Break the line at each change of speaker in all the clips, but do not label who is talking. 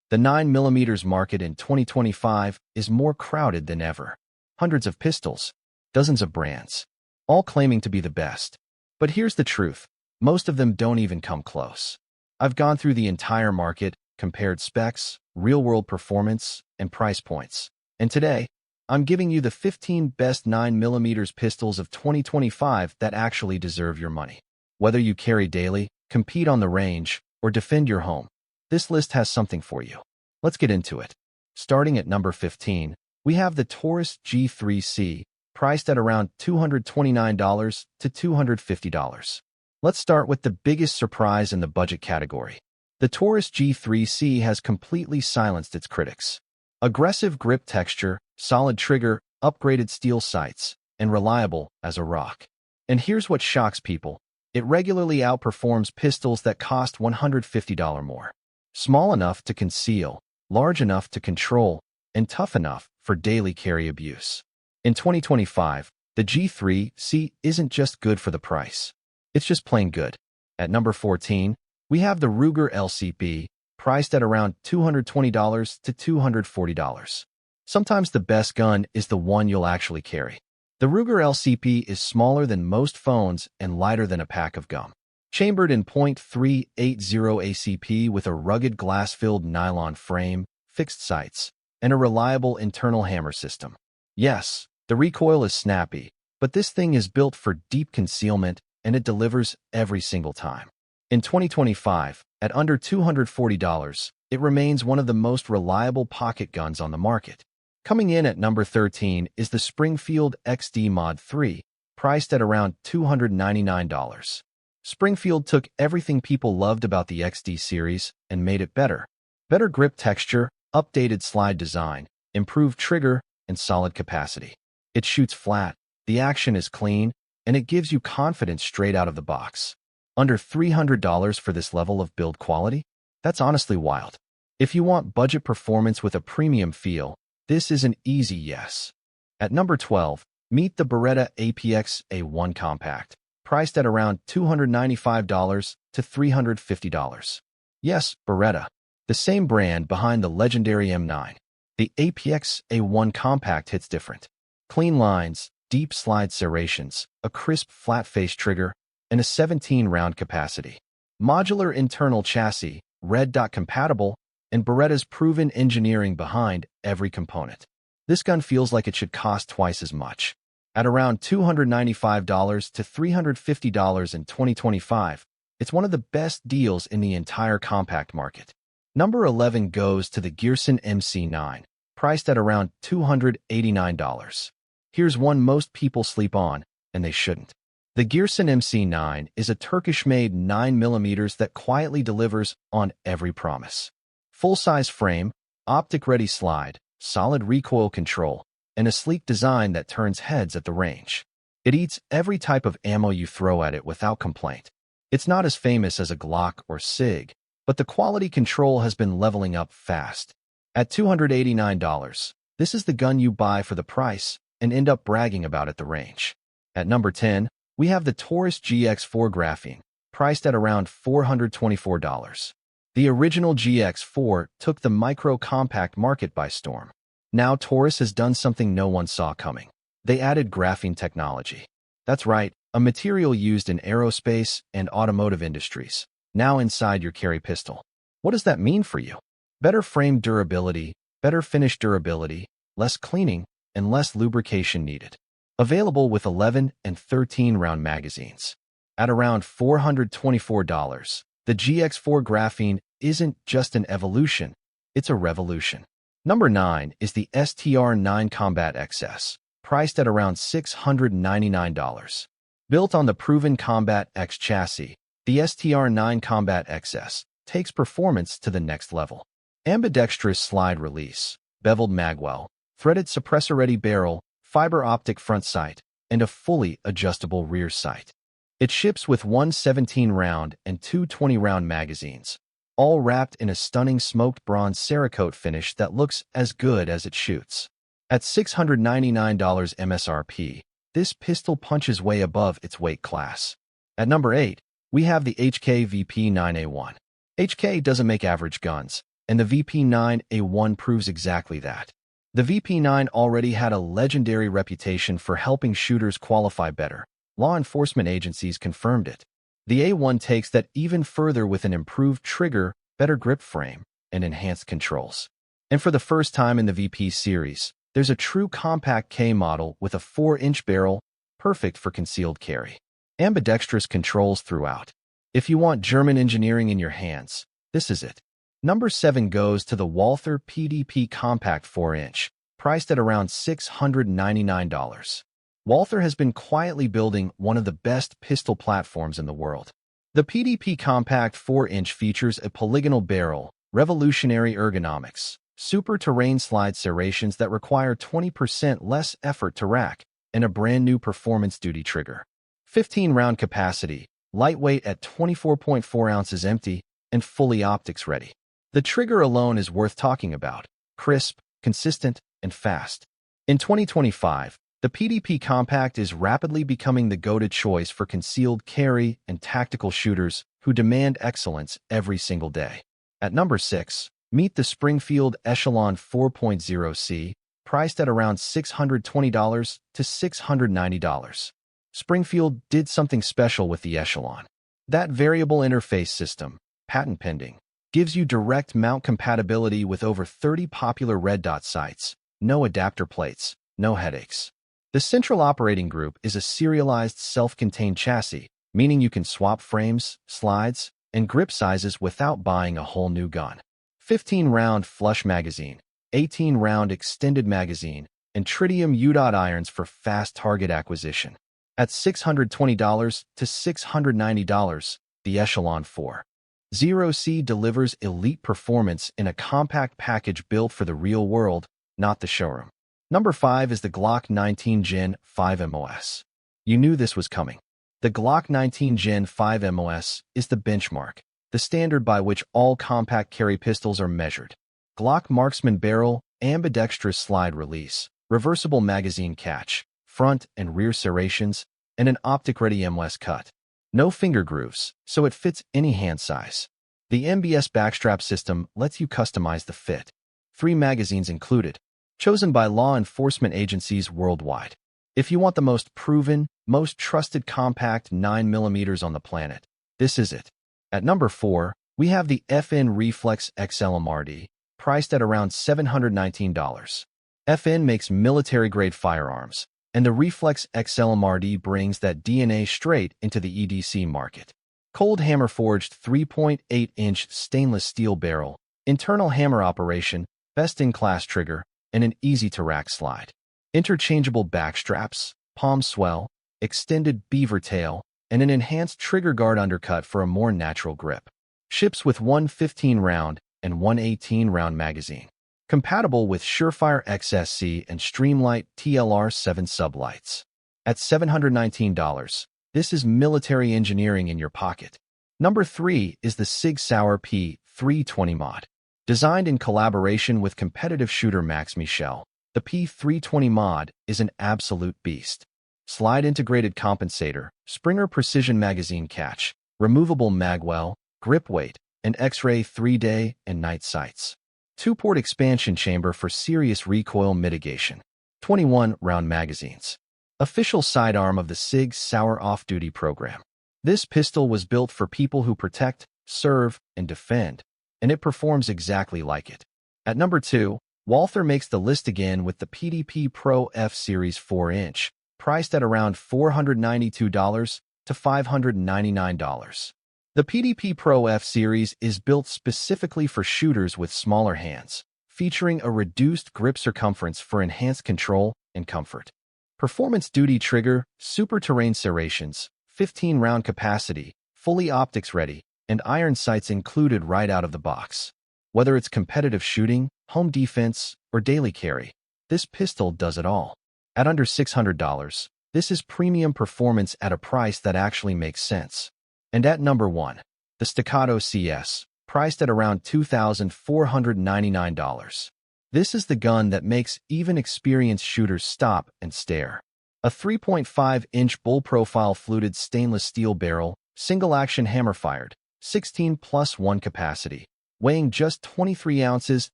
The 9mm market in 2025 is more crowded than ever. Hundreds of pistols, dozens of brands, all claiming to be the best. But here's the truth. Most of them don't even come close. I've gone through the entire market, compared specs, real-world performance, and price points. And today, I'm giving you the 15 best 9mm pistols of 2025 that actually deserve your money. Whether you carry daily, compete on the range, or defend your home, this list has something for you. Let's get into it. Starting at number 15, we have the Taurus G3C, priced at around $229 to $250. Let's start with the biggest surprise in the budget category. The Taurus G3C has completely silenced its critics. Aggressive grip texture, solid trigger, upgraded steel sights, and reliable as a rock. And here's what shocks people. It regularly outperforms pistols that cost $150 more. Small enough to conceal, large enough to control, and tough enough for daily carry abuse. In 2025, the G3C isn't just good for the price. It's just plain good. At number 14, we have the Ruger LCP, priced at around $220 to $240. Sometimes the best gun is the one you'll actually carry. The Ruger LCP is smaller than most phones and lighter than a pack of gum. Chambered in .380 ACP with a rugged glass-filled nylon frame, fixed sights, and a reliable internal hammer system. Yes, the recoil is snappy, but this thing is built for deep concealment and it delivers every single time. In 2025, at under $240, it remains one of the most reliable pocket guns on the market. Coming in at number 13 is the Springfield XD Mod 3, priced at around $299. Springfield took everything people loved about the XD series and made it better. Better grip texture, updated slide design, improved trigger, and solid capacity. It shoots flat, the action is clean, and it gives you confidence straight out of the box. Under $300 for this level of build quality? That's honestly wild. If you want budget performance with a premium feel, this is an easy yes. At number 12, meet the Beretta APX A1 Compact, priced at around $295 to $350. Yes, Beretta, the same brand behind the legendary M9. The APX A1 Compact hits different. Clean lines, deep slide serrations, a crisp flat-face trigger, and a 17-round capacity. Modular internal chassis, red dot compatible, and Beretta's proven engineering behind every component. This gun feels like it should cost twice as much. At around $295 to $350 in 2025, it's one of the best deals in the entire compact market. Number 11 goes to the Gearson MC9, priced at around $289. Here's one most people sleep on, and they shouldn't. The Gearson MC9 is a Turkish-made 9mm that quietly delivers on every promise. Full-size frame, optic-ready slide, solid recoil control, and a sleek design that turns heads at the range. It eats every type of ammo you throw at it without complaint. It's not as famous as a Glock or Sig, but the quality control has been leveling up fast. At $289, this is the gun you buy for the price and end up bragging about at the range. At number 10, we have the Taurus GX4 Graphene, priced at around $424. The original GX4 took the micro-compact market by storm. Now Taurus has done something no one saw coming. They added graphene technology. That's right, a material used in aerospace and automotive industries, now inside your carry pistol. What does that mean for you? Better frame durability, better finish durability, less cleaning, and less lubrication needed. Available with 11 and 13-round magazines. At around $424, the GX4 Graphene isn't just an evolution, it's a revolution. Number 9 is the STR9 Combat XS, priced at around $699. Built on the proven Combat X chassis, the STR9 Combat XS takes performance to the next level. Ambidextrous slide release, beveled magwell, threaded suppressor-ready barrel, fiber optic front sight, and a fully adjustable rear sight. It ships with one 17-round and two 20-round magazines, all wrapped in a stunning smoked bronze Cerakote finish that looks as good as it shoots. At $699 MSRP, this pistol punches way above its weight class. At number 8, we have the HK VP9A1. HK doesn't make average guns. and the VP9 A1 proves exactly that. The VP9 already had a legendary reputation for helping shooters qualify better. Law enforcement agencies confirmed it. The A1 takes that even further with an improved trigger, better grip frame, and enhanced controls. And for the first time in the VP series, there's a true compact K model with a 4-inch barrel, perfect for concealed carry. Ambidextrous controls throughout. If you want German engineering in your hands, this is it. Number 7 goes to the Walther PDP Compact 4-inch, priced at around $699. Walther has been quietly building one of the best pistol platforms in the world. The PDP Compact 4-inch features a polygonal barrel, revolutionary ergonomics, super terrain slide serrations that require 20% less effort to rack, and a brand new performance duty trigger. 15-round capacity, lightweight at 24.4 ounces empty, and fully optics ready. The trigger alone is worth talking about. Crisp, consistent, and fast. In 2025, the PDP Compact is rapidly becoming the go-to choice for concealed carry and tactical shooters who demand excellence every single day. At number 6, meet the Springfield Echelon 4.0C, priced at around $620 to $690. Springfield did something special with the Echelon. That variable interface system, patent pending, gives you direct mount compatibility with over 30 popular red dot sights, no adapter plates, no headaches. The central operating group is a serialized self-contained chassis, meaning you can swap frames, slides, and grip sizes without buying a whole new gun. 15-round flush magazine, 18-round extended magazine, and tritium U-dot irons for fast target acquisition. At $620 to $690, the Echelon 4.0C delivers elite performance in a compact package built for the real world, not the showroom. Number 5 is the Glock 19 Gen 5 MOS. You knew this was coming. The Glock 19 Gen 5 MOS is the benchmark, the standard by which all compact carry pistols are measured. Glock marksman barrel, ambidextrous slide release, reversible magazine catch, front and rear serrations, and an optic-ready MOS cut. No finger grooves, so it fits any hand size. The MBS backstrap system lets you customize the fit. 3 magazines included, chosen by law enforcement agencies worldwide. If you want the most proven, most trusted compact 9mm on the planet, this is it. At number 4, we have the FN Reflex XLMRD, priced at around $719. FN makes military-grade firearms, and the Reflex XLMRD brings that DNA straight into the EDC market. Cold hammer-forged 3.8-inch stainless steel barrel, internal hammer operation, best-in-class trigger, and an easy-to-rack slide. Interchangeable backstraps, palm swell, extended beaver tail, and an enhanced trigger guard undercut for a more natural grip. Ships with one 15-round and one 18-round magazine. Compatible with Surefire XSC and Streamlight TLR7 sublights. At $719, this is military engineering in your pocket. Number 3 is the Sig Sauer P320 MOD. Designed in collaboration with competitive shooter Max Michel, the P320 MOD is an absolute beast. Slide integrated compensator, Springer precision magazine catch, removable magwell, grip weight, and X-ray 3-day and night sights. 2-port expansion chamber for serious recoil mitigation. 21-round magazines. Official sidearm of the Sig Sauer off-duty program. This pistol was built for people who protect, serve, and defend, and it performs exactly like it. At number 2, Walther makes the list again with the PDP Pro F Series 4-inch, priced at around $492 to $599. The PDP Pro F Series is built specifically for shooters with smaller hands, featuring a reduced grip circumference for enhanced control and comfort. Performance duty trigger, super terrain serrations, 15-round capacity, fully optics ready, and iron sights included right out of the box. Whether it's competitive shooting, home defense, or daily carry, this pistol does it all. At under $600, this is premium performance at a price that actually makes sense. And at number 1, the Staccato CS, priced at around $2,499. This is the gun that makes even experienced shooters stop and stare. A 3.5-inch bull-profile fluted stainless steel barrel, single-action hammer-fired, 16+1 capacity, weighing just 23 ounces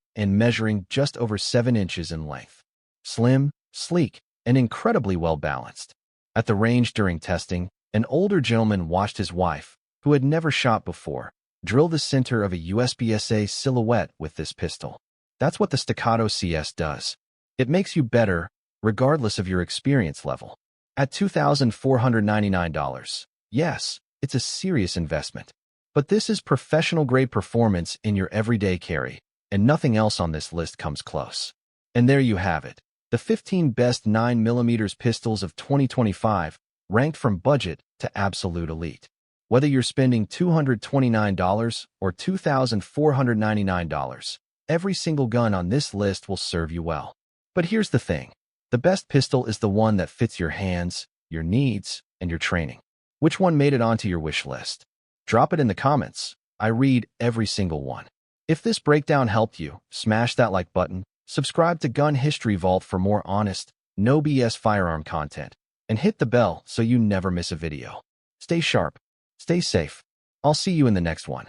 and measuring just over 7 inches in length. Slim, sleek, and incredibly well-balanced. At the range during testing, an older gentleman watched his wife, who had never shot before, drill the center of a USPSA silhouette with this pistol. That's what the Staccato CS does. It makes you better, regardless of your experience level. At $2,499, yes, it's a serious investment. But this is professional-grade performance in your everyday carry, and nothing else on this list comes close. And there you have it, the 15 best 9mm pistols of 2025, ranked from budget to absolute elite. Whether you're spending $229 or $2,499, every single gun on this list will serve you well. But here's the thing. The best pistol is the one that fits your hands, your needs, and your training. Which one made it onto your wish list? Drop it in the comments. I read every single one. If this breakdown helped you, smash that like button, subscribe to Gun History Vault for more honest, no BS firearm content, and hit the bell so you never miss a video. Stay sharp. Stay safe. I'll see you in the next one.